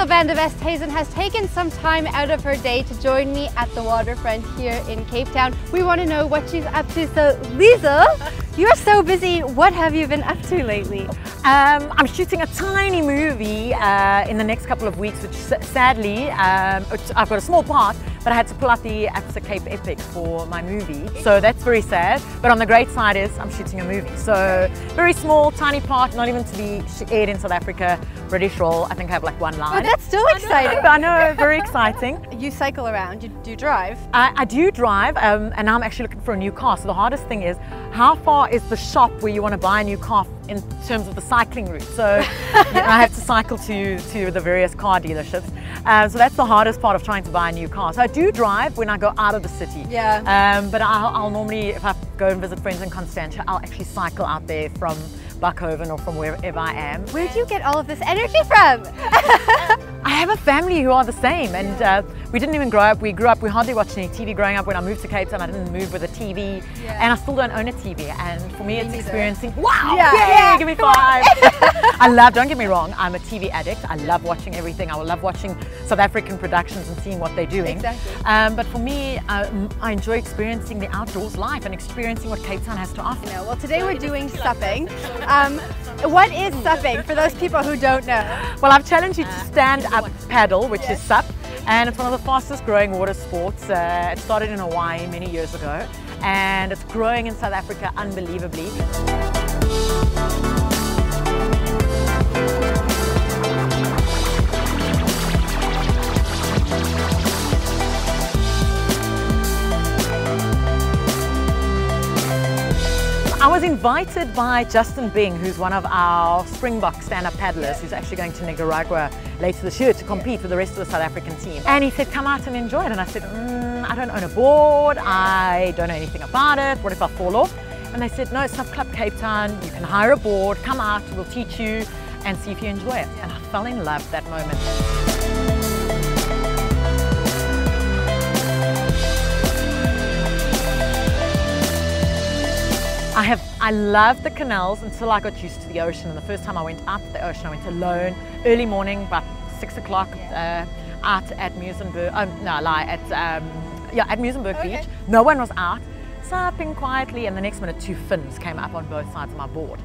Liezels van de Westhuizen has taken some time out of her day to join me at the waterfront here in Cape Town. We want to know what she's up to. So Liezels, you're so busy. What have you been up to lately? I'm shooting a tiny movie in the next couple of weeks, which sadly, I've got a small part, but I had to pull out the Absa Cape Epic for my movie. So that's very sad. But on the great side is I'm shooting a movie. So very small, tiny part, not even to be aired in South Africa, British role. I think I have like one line. Oh, that's still exciting. I know, very exciting. You cycle around, do you drive? I do drive, and now I'm actually looking for a new car. So the hardest thing is, how far is the shop where you want to buy a new car in terms of the cycling route? So I have to cycle to the various car dealerships. So that's the hardest part of trying to buy a new car. So I do drive when I go out of the city. Yeah. But I'll normally, if I go and visit friends in Constantia, I'll actually cycle out there from Westhuizen or from wherever I am. Where do you get all of this energy from? I have a family who are the same, and we didn't even grow up. We hardly watched any TV growing up. When I moved to Cape Town, I didn't move with a TV, and I still don't own a TV. And for me, it's experiencing. Wow! Yeah, give me 5. Don't get me wrong, I'm a TV addict. I love watching everything. I love watching South African productions and seeing what they're doing. Exactly. But for me, I enjoy experiencing the outdoors life and experiencing what Cape Town has to offer. Well, today we're doing supping. What is supping for those people who don't know? Well, I've challenged you to stand up paddle, which is SUP, and it's one of the fastest growing water sports. It started in Hawaii many years ago, and it's growing in South Africa unbelievably. I was invited by Justin Bing, who's one of our Springbok stand-up paddlers, who's actually going to Nicaragua later this year to compete with the rest of the South African team. And he said, come out and enjoy it. And I said, I don't own a board, I don't know anything about it, what if I fall off? And they said, no, it's SUP Club Cape Town, you can hire a board, come out, we'll teach you and see if you enjoy it. And I fell in love that moment. I loved the canals until I got used to the ocean. And the first time I went out to the ocean, I went alone, early morning, about 6 o'clock, out at Muizenberg. At Muizenberg Beach. No one was out, supping quietly, and the next minute 2 fins came up on both sides of my board.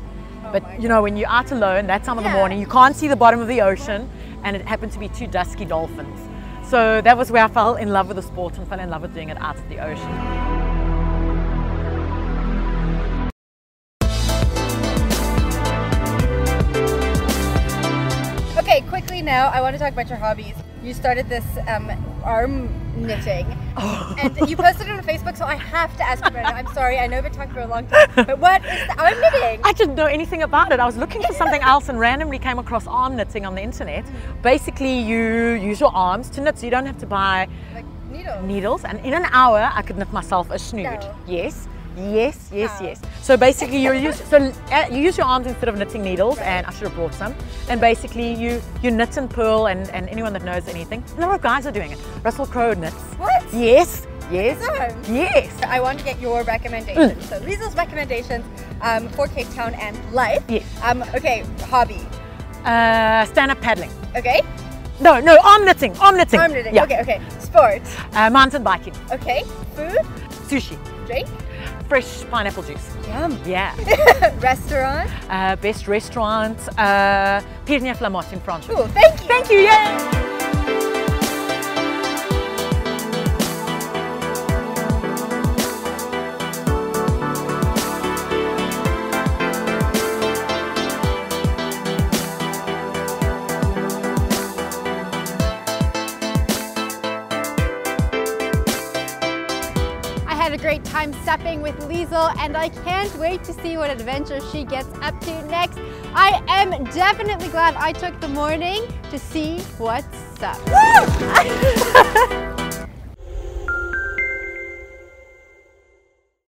But you know, when you're out alone that time of the morning, you can't see the bottom of the ocean, and it happened to be 2 dusky dolphins. So that was where I fell in love with the sport and fell in love with doing it out at the ocean. Okay, quickly now, I want to talk about your hobbies. You started this arm knitting, and you posted it on Facebook, so I have to ask you about it. I'm sorry, I know we've been talking for a long time, but what is the arm knitting? I didn't know anything about it. I was looking for something else and randomly came across arm knitting on the internet. Basically, you use your arms to knit, so you don't have to buy like needles. And in an hour, I could knit myself a snood. No. Yes. So basically you use your arms instead of knitting needles, and I should have brought some. And basically you knit and purl, and anyone that knows anything, a lot of guys are doing it. Russell Crowe knits. What? Yes. Yes. I want to get your recommendations. So Liezels recommendations for Cape Town and life. Yes. Okay, hobby. Stand-up paddling. Okay. No, arm knitting. Arm knitting. Yeah. Okay. Sport. Mountain biking. Okay. Food. Sushi. Drink. Fresh pineapple juice. Yum. Yeah. Restaurant. Best restaurant. Pierre Flamotte in France. Cool. Thank you. Thank you. Yeah. Had a great time supping with Liezels, and I can't wait to see what adventure she gets up to next. I am definitely glad I took the morning to see what's up.